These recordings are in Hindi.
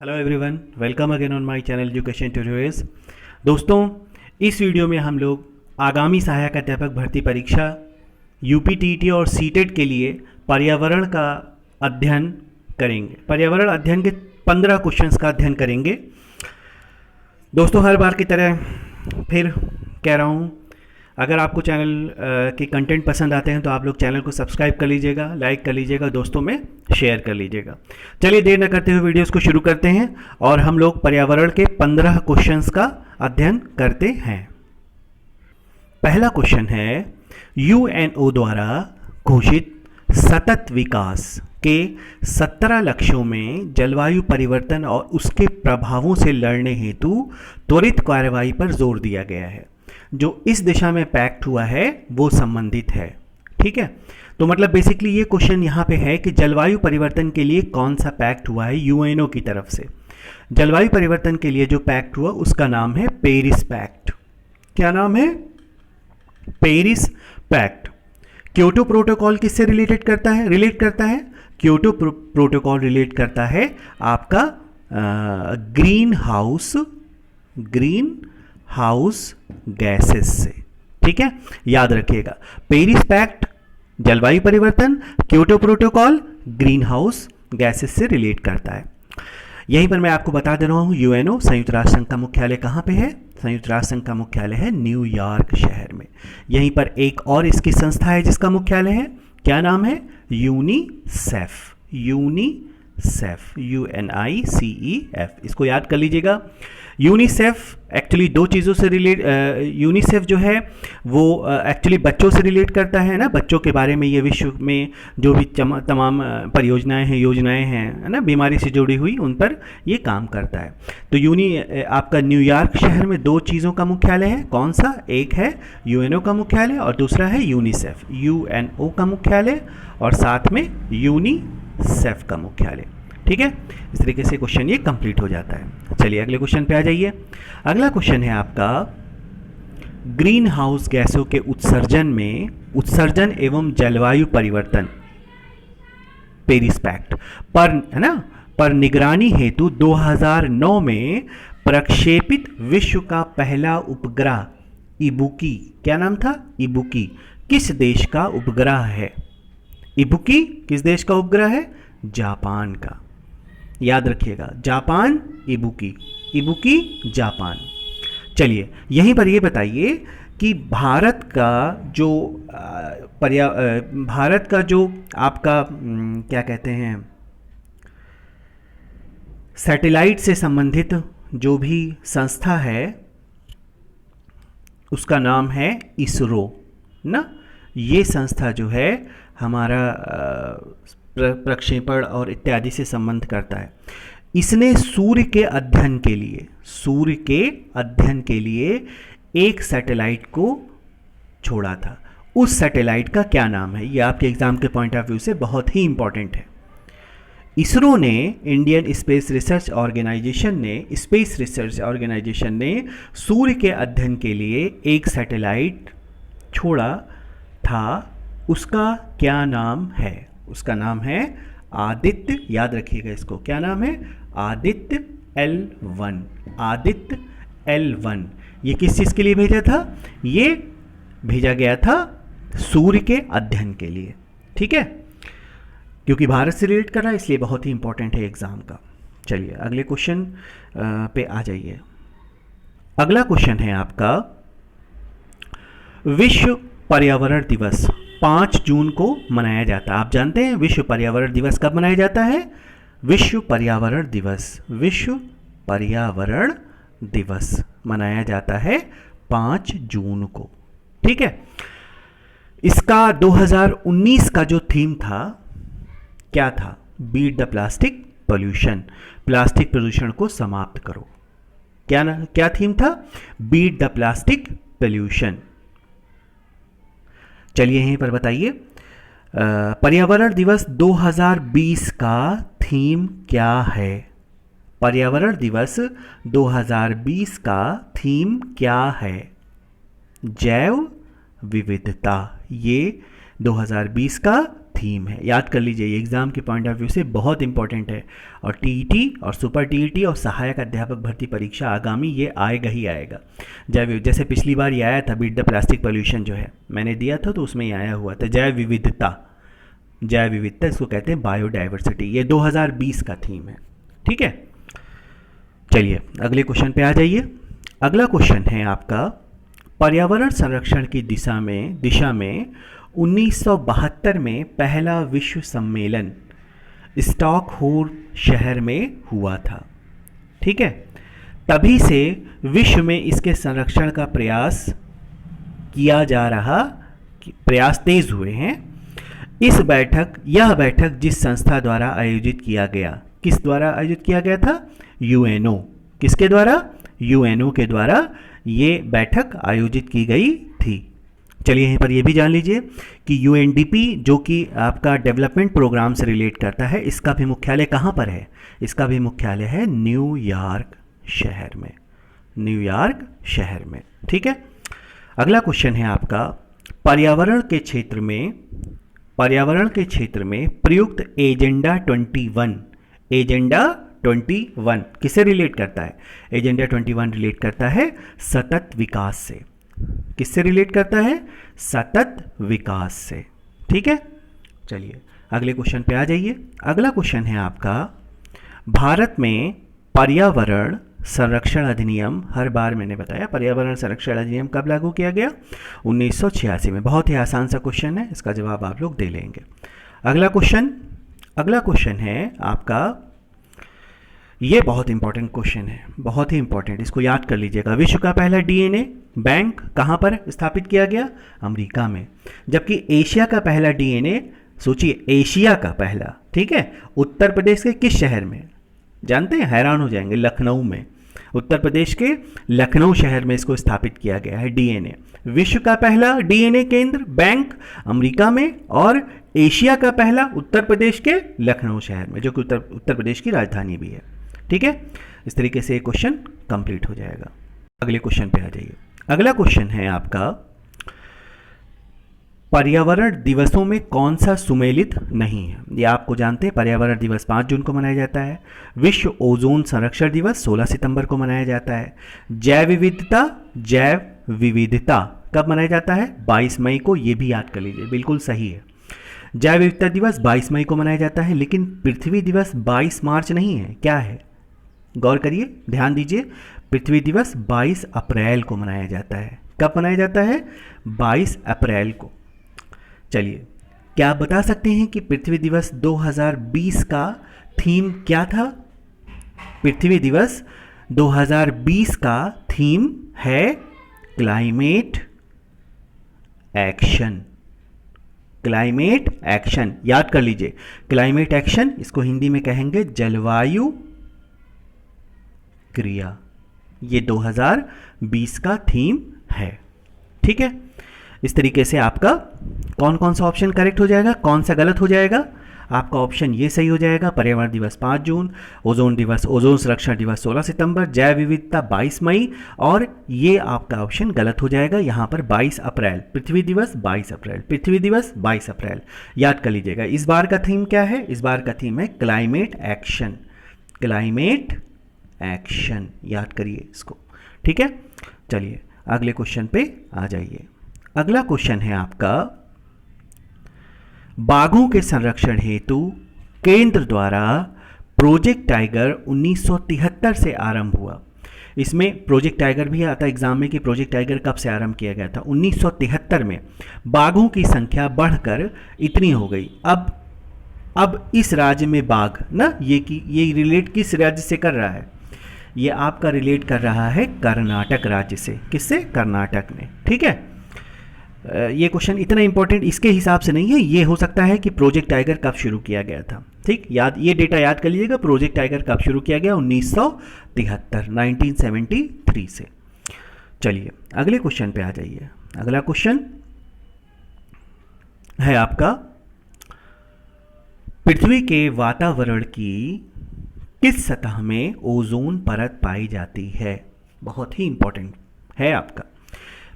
Hello everyone, welcome again on my channel education tutorials. दोस्तों, इस वीडियो में हम लोग आगामी सहायक अध्यापक भर्ती परीक्षा यूपीटीईटी और सीटेट के लिए पर्यावरण का अध्ययन करेंगे। पर्यावरण अध्ययन के 15 क्वेश्चंस का अध्ययन करेंगे। दोस्तों, हर बार की तरह फिर कह रहा हूँ, अगर आपको चैनल के कंटेंट पसंद आते हैं तो आप लोग चैनल को सब्सक्राइब कर लीजिएगा, लाइक कर लीजिएगा, दोस्तों में शेयर कर लीजिएगा। चलिए देर न करते हुए वीडियोस को शुरू करते हैं और हम लोग पर्यावरण के 15 क्वेश्चंस का अध्ययन करते हैं। पहला क्वेश्चन है, यूएनओ द्वारा घोषित सतत विकास के 17 लक्ष्यों में जलवायु परिवर्तन और उसके प्रभावों से लड़ने हेतु त्वरित कार्रवाई पर जोर दिया गया है। जो इस दिशा में पैक्ट हुआ है वो संबंधित है। ठीक है, तो मतलब बेसिकली ये क्वेश्चन यहाँ पे है कि जलवायु परिवर्तन के लिए कौन सा पैक्ट हुआ है यूएनओ की तरफ से। जलवायु परिवर्तन के लिए जो पैक्ट हुआ उसका नाम है पेरिस पैक्ट। क्या नाम है? Paris pact. क्योटो प्रोटोकॉल किससे रिलेट करता है? क्योटो प्रोटोकॉल रिलेट करता है आपका ग्रीन हाउस गैसेस से। ठीक है, याद रखिएगा, पेरिस पैक्ट जलवायु परिवर्तन, Kyoto protocol green house gases से रिलेट करता है। यहीं पर मैं आपको बता दे रहा हूँ, यूएनओ संयुक्त राष्ट्र संघ का मुख्यालय कहाँ पे है? संयुक्त राष्ट्र संघ का मुख्यालय है न्यूयॉर्क शहर में। यहीं पर एक और इसकी संस्था है जिसका मुख्यालय है, क्या नाम है? यूनिसेफ। UNICEF, इसको याद कर लीजिएगा। यूनिसेफ एक्चुअली दो चीज़ों से रिलेट, यूनिसेफ जो है वो एक्चुअली बच्चों से रिलेट करता है ना, बच्चों के बारे में ये विश्व में जो भी तमाम परियोजनाएं हैं, योजनाएं हैं, है ना, बीमारी से जुड़ी हुई, उन पर ये काम करता है। तो आपका न्यूयॉर्क शहर में दो चीज़ों का मुख्यालय है। कौन सा? एक है यूएनओ का मुख्यालय और दूसरा है यूनिसेफ। यूएनओ का मुख्यालय और साथ में यूनिसेफ का मुख्यालय। ठीक है, इस तरीके से क्वेश्चन ये कंप्लीट हो जाता है। चलिए अगले क्वेश्चन पे आ जाइए। अगला क्वेश्चन है आपका, ग्रीन हाउस गैसों के उत्सर्जन एवं जलवायु परिवर्तन पेरिस पैक्ट पर, है ना, पर निगरानी हेतु 2009 में प्रक्षेपित विश्व का पहला उपग्रह इबुकी, क्या नाम था? इबुकी किस देश का उपग्रह है? इबुकी किस देश का उपग्रह है? जापान का। याद रखिएगा, जापान, इबुकी जापान। चलिए यहीं पर ये बताइए कि भारत का जो आपका क्या कहते हैं, सैटेलाइट से संबंधित जो भी संस्था है उसका नाम है इसरो ना। ये संस्था जो है हमारा प्रक्षेपण और इत्यादि से संबंध करता है। इसने सूर्य के अध्ययन के लिए एक सैटेलाइट को छोड़ा था। उस सैटेलाइट का क्या नाम है? ये आपके एग्जाम के पॉइंट ऑफ व्यू से बहुत ही इंपॉर्टेंट है। इसरो ने, इंडियन स्पेस रिसर्च ऑर्गेनाइजेशन ने सूर्य के अध्ययन के लिए एक सैटेलाइट छोड़ा था। उसका क्या नाम है? उसका नाम है आदित्य। याद रखिएगा इसको, क्या नाम है? आदित्य L1। ये किस चीज़ के लिए भेजा था? ये भेजा गया था सूर्य के अध्ययन के लिए। ठीक है, क्योंकि भारत से रिलेट कर रहा है इसलिए बहुत ही इंपॉर्टेंट है एग्जाम का। चलिए अगले क्वेश्चन पे आ जाइए। अगला क्वेश्चन है आपका, विश्व पर्यावरण दिवस 5 जून को मनाया जाता है। आप जानते हैं विश्व पर्यावरण दिवस कब मनाया जाता है? विश्व पर्यावरण दिवस मनाया जाता है 5 जून को। ठीक है, इसका 2019 का जो थीम था, क्या था? Beat the plastic pollution, plastic प्रदूषण को समाप्त करो। क्या थीम था? Beat the plastic pollution. चलिए यहीं पर बताइए, पर्यावरण दिवस 2020 का थीम क्या है? पर्यावरण दिवस 2020 का थीम क्या है? जैव विविधता। ये 2020 का थीम है। याद कर लीजिए, ये एग्ज़ाम के पॉइंट ऑफ व्यू से बहुत इंपॉर्टेंट है। और टीईटी और सुपर टीईटी और सहायक अध्यापक भर्ती परीक्षा आगामी ये आएगा ही आएगा। जैसे पिछली बार ये आया था बीट द प्लास्टिक पोल्यूशन, जो है मैंने दिया था तो उसमें ये आया हुआ था। जैव विविधता इसको कहते हैं, बायोडाइवर्सिटी। ये 2020 का थीम है। ठीक है, चलिए अगले क्वेश्चन पे आ जाइए। अगला क्वेश्चन है आपका, पर्यावरण संरक्षण की दिशा में 1972 में पहला विश्व सम्मेलन स्टॉकहोल्म शहर में हुआ था। ठीक है, तभी से विश्व में इसके संरक्षण का प्रयास किया जा रहा, प्रयास तेज हुए हैं। यह बैठक जिस संस्था द्वारा आयोजित किया गया, किस द्वारा आयोजित किया गया था? यूएनओ। किसके द्वारा? यूएनओ के द्वारा ये बैठक आयोजित की गई थी। चलिए यहीं पर ये भी जान लीजिए कि यूएनडीपी, जो कि आपका डेवलपमेंट प्रोग्राम से रिलेट करता है, इसका भी मुख्यालय कहाँ पर है? इसका भी मुख्यालय है न्यूयॉर्क शहर में, न्यूयॉर्क शहर में। ठीक है, अगला क्वेश्चन है आपका, पर्यावरण के क्षेत्र में प्रयुक्त एजेंडा 21 किससे रिलेट करता है? एजेंडा 21 रिलेट करता है सतत विकास से। किससे रिलेट करता है? सतत विकास से। ठीक है, चलिए अगले क्वेश्चन पे आ जाइए। अगला क्वेश्चन है आपका, भारत में पर्यावरण संरक्षण अधिनियम, हर बार मैंने बताया पर्यावरण संरक्षण अधिनियम कब लागू किया गया? 1986 में। बहुत ही आसान सा क्वेश्चन है, इसका जवाब आप लोग दे लेंगे। अगला क्वेश्चन है आपका, ये बहुत इंपॉर्टेंट क्वेश्चन है, बहुत ही इंपॉर्टेंट, इसको याद कर लीजिएगा। विश्व का पहला डीएनए बैंक कहाँ पर स्थापित किया गया? अमेरिका में। जबकि एशिया का पहला डीएनए, सोचिए एशिया का पहला, ठीक है, उत्तर प्रदेश के किस शहर में? जानते हैं, हैरान हो जाएंगे, लखनऊ में। उत्तर प्रदेश के लखनऊ शहर में इसको स्थापित किया गया है डीएनए। विश्व का पहला डीएनए केंद्र बैंक अमेरिका में, और एशिया का पहला उत्तर प्रदेश के लखनऊ शहर में, जो कि उत्तर प्रदेश की राजधानी भी है। ठीक है, इस तरीके से ये क्वेश्चन कंप्लीट हो जाएगा। अगले क्वेश्चन पे आ जाइए। अगला क्वेश्चन है आपका, पर्यावरण दिवसों में कौन सा सुमेलित नहीं है? ये आपको जानते हैं, पर्यावरण दिवस 5 जून को मनाया जाता है। विश्व ओजोन संरक्षण दिवस 16 सितंबर को मनाया जाता है। जैव विविधता कब मनाया जाता है? 22 मई को। ये भी याद कर लीजिए, बिल्कुल सही है। जैव विविधता दिवस 22 मई को मनाया जाता है, लेकिन पृथ्वी दिवस 22 मार्च नहीं है। क्या है? गौर करिए, ध्यान दीजिए, पृथ्वी दिवस 22 अप्रैल को मनाया जाता है। कब मनाया जाता है? 22 अप्रैल को। चलिए, क्या आप बता सकते हैं कि पृथ्वी दिवस 2020 का थीम क्या था? पृथ्वी दिवस 2020 का थीम है क्लाइमेट एक्शन। क्लाइमेट एक्शन, याद कर लीजिए, क्लाइमेट एक्शन, इसको हिंदी में कहेंगे जलवायु क्रिया। ये 2020 का थीम है। ठीक है, इस तरीके से आपका कौन कौन सा ऑप्शन करेक्ट हो जाएगा, कौन सा गलत हो जाएगा? आपका ऑप्शन ये सही हो जाएगा, पर्यावरण दिवस 5 जून, ओजोन संरक्षण दिवस 16 सितंबर, जैव विविधता 22 मई, और ये आपका ऑप्शन गलत हो जाएगा यहाँ पर 22 अप्रैल, पृथ्वी दिवस 22 अप्रैल, पृथ्वी दिवस 22 अप्रैल। याद कर लीजिएगा, इस बार का थीम क्या है? इस बार का थीम है क्लाइमेट एक्शन। क्लाइमेट एक्शन, याद करिए इसको। ठीक है, चलिए अगले क्वेश्चन पे आ जाइए। अगला क्वेश्चन है आपका, बाघों के संरक्षण हेतु केंद्र द्वारा प्रोजेक्ट टाइगर 1973 से आरंभ हुआ। इसमें प्रोजेक्ट टाइगर भी आता है एग्जाम में कि प्रोजेक्ट टाइगर कब से आरंभ किया गया था? 1973 में। बाघों की संख्या बढ़कर इतनी हो गई। अब इस राज्य में बाघ ना, ये रिलेट किस राज्य से कर रहा है? ये आपका रिलेट कर रहा है कर्नाटक राज्य से। किससे? कर्नाटक में। ठीक है, ये क्वेश्चन इतना इंपॉर्टेंट इसके हिसाब से नहीं है, ये हो सकता है कि प्रोजेक्ट टाइगर कब शुरू किया गया था। ठीक, ये डेटा याद कर लीजिएगा, प्रोजेक्ट टाइगर कब शुरू किया गया? 1973 से। चलिए अगले क्वेश्चन पे आ जाइए। अगला क्वेश्चन है आपका, पृथ्वी के वातावरण की किस सतह में ओजोन परत पाई जाती है? बहुत ही इंपॉर्टेंट है आपका।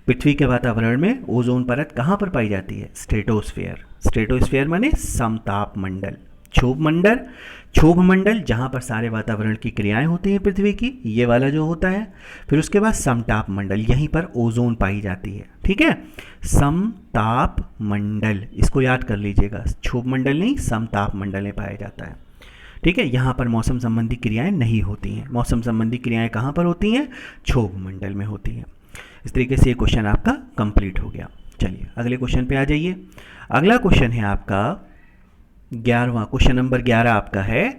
पृथ्वी के वातावरण में ओजोन परत कहाँ पर पाई जाती है? स्ट्रेटोस्फेयर। स्ट्रेटोस्फेयर माने समताप मंडल। क्षोभ मंडल जहाँ पर सारे वातावरण की क्रियाएं होती हैं पृथ्वी की, ये वाला जो होता है। फिर उसके बाद समताप मंडल, यहीं पर ओजोन पाई जाती है। ठीक है, समताप मंडल, इसको याद कर लीजिएगा। क्षोभ मंडल नहीं, समताप मंडल में पाया जाता है। ठीक है, यहाँ पर मौसम संबंधी क्रियाएं नहीं होती हैं। मौसम संबंधी क्रियाएं कहाँ पर होती हैं? क्षोभ मंडल में होती हैं। इस तरीके से ये क्वेश्चन आपका कंप्लीट हो गया। चलिए अगले क्वेश्चन पे आ जाइए। अगला क्वेश्चन है आपका 11वां, क्वेश्चन नंबर 11 आपका है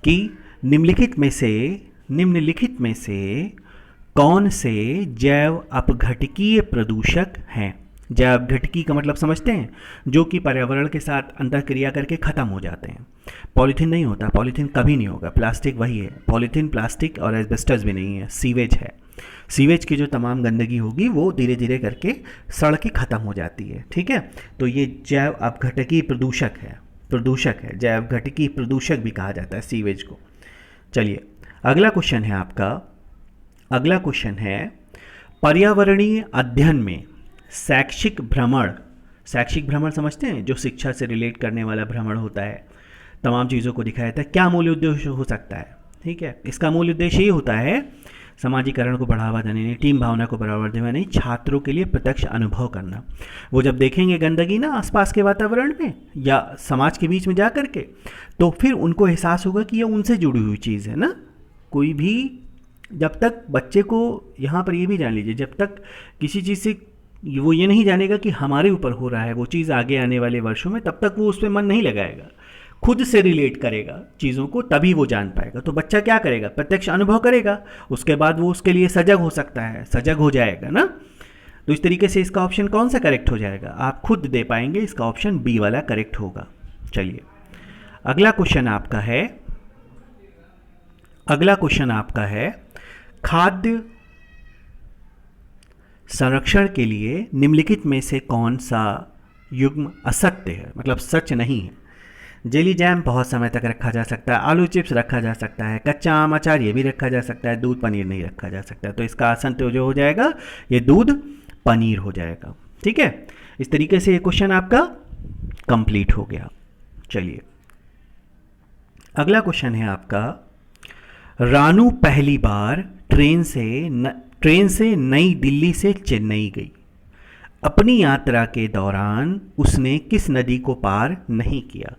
कि निम्नलिखित में से कौन से जैव अपघटकीय प्रदूषक हैं? जैव अपघटकी का मतलब समझते हैं? जो कि पर्यावरण के साथ अंतःक्रिया करके खत्म हो जाते हैं। पॉलीथीन नहीं होता, पॉलीथीन कभी नहीं होगा। प्लास्टिक वही है, पॉलीथीन, प्लास्टिक और एस्बेस्टस भी नहीं है, सीवेज है। सीवेज की जो तमाम गंदगी होगी वो धीरे धीरे करके सड़ के ख़त्म हो जाती है। ठीक है, तो ये जैव अपघटकीय प्रदूषक है, जैव अपघटकीय प्रदूषक भी कहा जाता है सीवेज को। चलिए अगला क्वेश्चन है आपका, अगला क्वेश्चन है पर्यावरणीय अध्ययन में शैक्षिक भ्रमण समझते हैं? जो शिक्षा से रिलेट करने वाला भ्रमण होता है, तमाम चीज़ों को दिखाया जाता है। क्या मूल उद्देश्य हो सकता है? ठीक है, इसका मूल उद्देश्य ये होता है समाजीकरण को बढ़ावा देने, टीम भावना को बढ़ावा देने, छात्रों के लिए प्रत्यक्ष अनुभव करना। वो जब देखेंगे गंदगी ना आसपास के वातावरण में या समाज के बीच में जा कर के, तो फिर उनको एहसास होगा कि ये उनसे जुड़ी हुई चीज़ है ना। कोई भी जब तक बच्चे को, यहाँ पर ये भी जान लीजिए, जब तक किसी चीज़ से वो ये नहीं जानेगा कि हमारे ऊपर हो रहा है वो चीज़ आगे आने वाले वर्षों में, तब तक वो उस पर मन नहीं लगाएगा। खुद से रिलेट करेगा चीज़ों को, तभी वो जान पाएगा। तो बच्चा क्या करेगा? प्रत्यक्ष अनुभव करेगा, उसके बाद वो उसके लिए सजग हो सकता है, सजग हो जाएगा ना। तो इस तरीके से इसका ऑप्शन कौन सा करेक्ट हो जाएगा? आप खुद दे पाएंगे, इसका ऑप्शन बी वाला करेक्ट होगा। चलिए अगला क्वेश्चन आपका है खाद्य संरक्षण के लिए निम्नलिखित में से कौन सा युग्म असत्य है, मतलब सच नहीं है? जेली जैम बहुत समय तक रखा जा सकता है, आलू चिप्स रखा जा सकता है, कच्चा आम अचार ये भी रखा जा सकता है, दूध पनीर नहीं रखा जा सकता। तो इसका असत्य जो हो जाएगा ये दूध पनीर हो जाएगा। ठीक है, इस तरीके से ये क्वेश्चन आपका कंप्लीट हो गया। चलिए अगला क्वेश्चन है आपका, रानू पहली बार ट्रेन से नई दिल्ली से चेन्नई गई। अपनी यात्रा के दौरान उसने किस नदी को पार नहीं किया?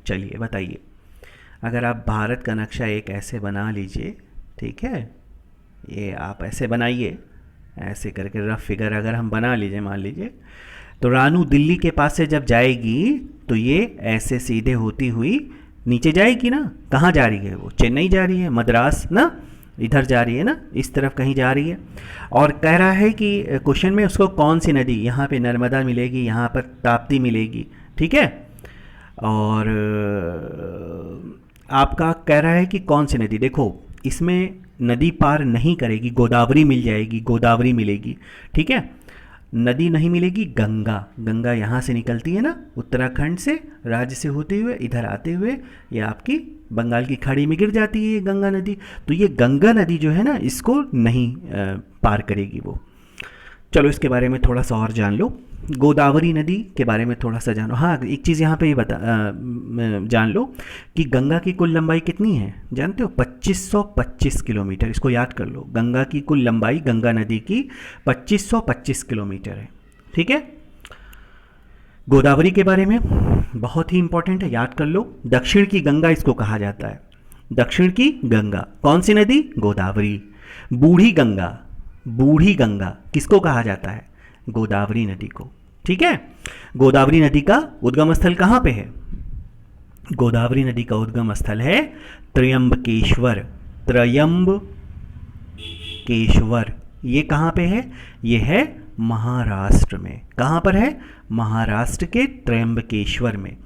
चलिए बताइए। अगर आप भारत का नक्शा एक ऐसे बना लीजिए, ठीक है, ये आप ऐसे बनाइए, ऐसे करके रफ फिगर अगर हम बना लीजिए, मान लीजिए, तो रानू दिल्ली के पास से जब जाएगी तो ये ऐसे सीधे होती हुई नीचे जाएगी ना। कहाँ जा रही है वो? चेन्नई जा रही है, मद्रास ना, इधर जा रही है ना, इस तरफ कहीं जा रही है। और कह रहा है कि क्वेश्चन में उसको कौन सी नदी, यहाँ पे नर्मदा मिलेगी, यहाँ पर ताप्ती मिलेगी। ठीक है, और आपका कह रहा है कि कौन सी नदी, देखो इसमें नदी पार नहीं करेगी, गोदावरी मिल जाएगी, गोदावरी मिलेगी। ठीक है, नदी नहीं मिलेगी, गंगा यहाँ से निकलती है ना, उत्तराखंड से, राज्य से होते हुए इधर आते हुए ये आपकी बंगाल की खाड़ी में गिर जाती है ये गंगा नदी। तो ये गंगा नदी जो है ना, इसको नहीं पार करेगी वो। चलो इसके बारे में थोड़ा सा और जान लो, गोदावरी नदी के बारे में थोड़ा सा जानो। हाँ, एक चीज़ यहाँ पे ये जान लो कि गंगा की कुल लंबाई कितनी है जानते हो? 2525 किलोमीटर। इसको याद कर लो, गंगा की कुल लंबाई, गंगा नदी की 2525 किलोमीटर है। ठीक है, गोदावरी के बारे में बहुत ही इंपॉर्टेंट है, याद कर लो। दक्षिण की गंगा इसको कहा जाता है, दक्षिण की गंगा। कौन सी नदी? गोदावरी। बूढ़ी गंगा किसको कहा जाता है? गोदावरी नदी को। ठीक है, गोदावरी नदी का उद्गम स्थल कहाँ पे है? गोदावरी नदी का उद्गम स्थल है त्र्यंबकेश्वर। ये कहाँ पे है? ये है महाराष्ट्र में। कहाँ पर है? महाराष्ट्र के त्र्यंबकेश्वर में।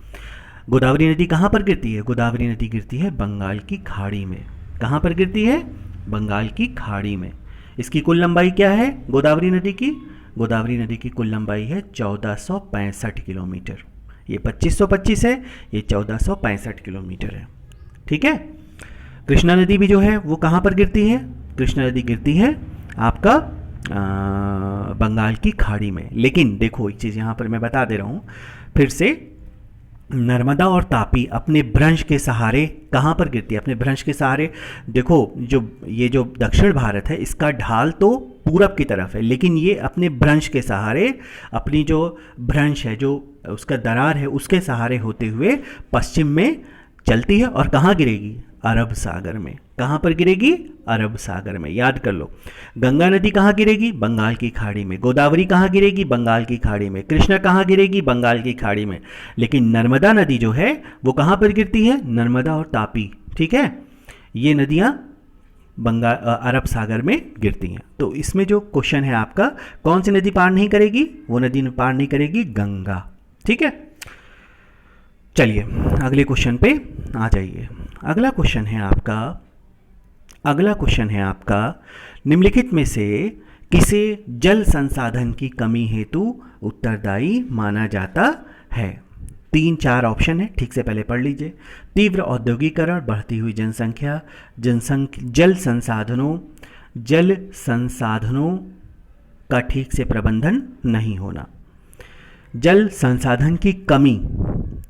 गोदावरी नदी कहाँ पर गिरती है? गोदावरी नदी गिरती है बंगाल की खाड़ी में। कहाँ पर गिरती है? बंगाल की खाड़ी में। इसकी कुल लंबाई क्या है गोदावरी नदी की? गोदावरी नदी की कुल लंबाई है 1465 किलोमीटर। ये 2525 है, ये 1465 किलोमीटर है। ठीक है, कृष्णा नदी भी जो है वो कहाँ पर गिरती है? कृष्णा नदी गिरती है आपका बंगाल की खाड़ी में। लेकिन देखो एक चीज़ यहाँ पर मैं बता दे रहा हूँ फिर से, नर्मदा और तापी अपने भ्रंश के सहारे कहाँ पर गिरती है? अपने भ्रंश के सहारे। देखो जो दक्षिण भारत है इसका ढाल तो पूरब की तरफ है, लेकिन ये अपने भ्रंश के सहारे, अपनी जो भ्रंश है, जो उसका दरार है, उसके सहारे होते हुए पश्चिम में चलती है। और कहाँ गिरेगी? अरब सागर में। कहाँ पर गिरेगी? अरब सागर में। याद कर लो। गंगा नदी कहाँ गिरेगी? बंगाल की खाड़ी में। गोदावरी कहाँ गिरेगी? बंगाल की खाड़ी में। कृष्णा कहाँ गिरेगी? बंगाल की खाड़ी में। लेकिन नर्मदा नदी जो है वो कहाँ पर गिरती है? नर्मदा और तापी, ठीक है, ये नदियाँ बंगाल अरब सागर में गिरती हैं। तो इसमें जो क्वेश्चन है आपका, कौन सी नदी पार नहीं करेगी? वो नदी पार नहीं करेगी गंगा, ठीक है। चलिए अगले क्वेश्चन पे आ जाइए। अगला क्वेश्चन है आपका निम्नलिखित में से किसे जल संसाधन की कमी हेतु उत्तरदायी माना जाता है? 3-4 ऑप्शन है, ठीक से पहले पढ़ लीजिए। तीव्र औद्योगिकरण, बढ़ती हुई जनसंख्या, जल संसाधनों का ठीक से प्रबंधन नहीं होना। जल संसाधन की कमी,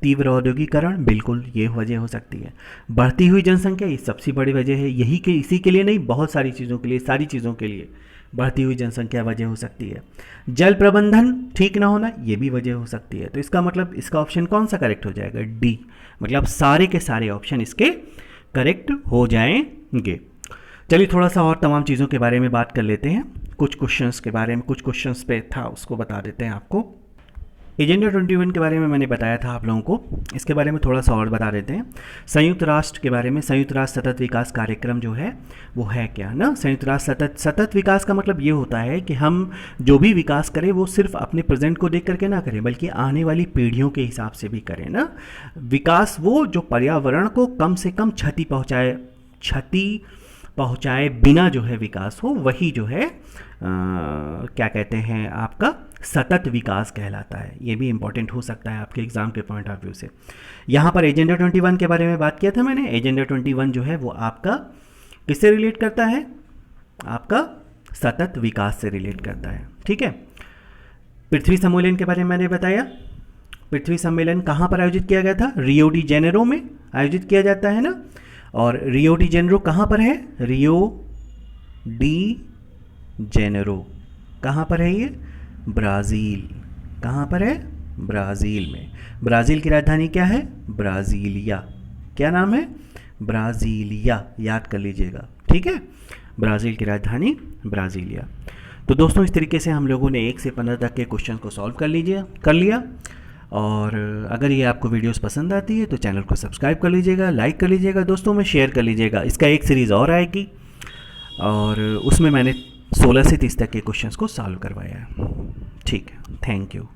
तीव्र औद्योगिकरण, बिल्कुल ये वजह हो सकती है। बढ़ती हुई जनसंख्या, ये सबसे बड़ी वजह है। इसी के लिए नहीं, बहुत सारी चीज़ों के लिए, सारी चीज़ों के लिए बढ़ती हुई जनसंख्या वजह हो सकती है। जल प्रबंधन ठीक ना होना, ये भी वजह हो सकती है। तो इसका मतलब इसका ऑप्शन कौन सा करेक्ट हो जाएगा? डी। मतलब सारे के सारे ऑप्शन इसके करेक्ट हो जाएंगे। चलिए थोड़ा सा और तमाम चीज़ों के बारे में बात कर लेते हैं। कुछ क्वेश्चंस के बारे में, कुछ क्वेश्चंस पे था उसको बता देते हैं आपको। एजेंडा 21 के बारे में मैंने बताया था आप लोगों को, इसके बारे में थोड़ा सा और बता देते हैं। संयुक्त राष्ट्र के बारे में, संयुक्त राष्ट्र सतत विकास कार्यक्रम जो है वो है क्या ना? संयुक्त राष्ट्र सतत विकास का मतलब ये होता है कि हम जो भी विकास करें वो सिर्फ अपने प्रेजेंट को देख करके ना करें, बल्कि आने वाली पीढ़ियों के हिसाब से भी करें ना। विकास वो जो पर्यावरण को कम से कम क्षति पहुँचाए बिना जो है विकास हो, वही जो है क्या कहते हैं आपका सतत विकास कहलाता है। ये भी इंपॉर्टेंट हो सकता है आपके एग्जाम के पॉइंट ऑफ व्यू से। यहाँ पर एजेंडा 21 के बारे में बात किया था मैंने। एजेंडा 21 जो है वो आपका किससे रिलेट करता है? आपका सतत विकास से रिलेट करता है, ठीक है। पृथ्वी सम्मेलन के बारे में मैंने बताया। पृथ्वी सम्मेलन कहाँ पर आयोजित किया गया था? रियो डी जेनेरो में आयोजित किया जाता है ना। और रियो डी जेनेरो कहाँ पर है? रियो डी जेनेरो कहाँ पर है? ये ब्राज़ील। कहाँ पर है? ब्राज़ील में। ब्राज़ील की राजधानी क्या है? ब्राज़ीलिया। क्या नाम है? ब्राज़ीलिया। याद कर लीजिएगा, ठीक है। ब्राज़ील की राजधानी ब्राज़ीलिया। तो दोस्तों इस तरीके से हम लोगों ने 1 से 15 तक के क्वेश्चन को सॉल्व कर लिया। और अगर ये आपको वीडियोस पसंद आती है तो चैनल को सब्सक्राइब कर लीजिएगा, लाइक कर लीजिएगा, दोस्तों में शेयर कर लीजिएगा। इसका एक सीरीज़ और आएगी और उसमें मैंने 16 से 30 तक के क्वेश्चंस को सॉल्व करवाया है, ठीक है। Thank you.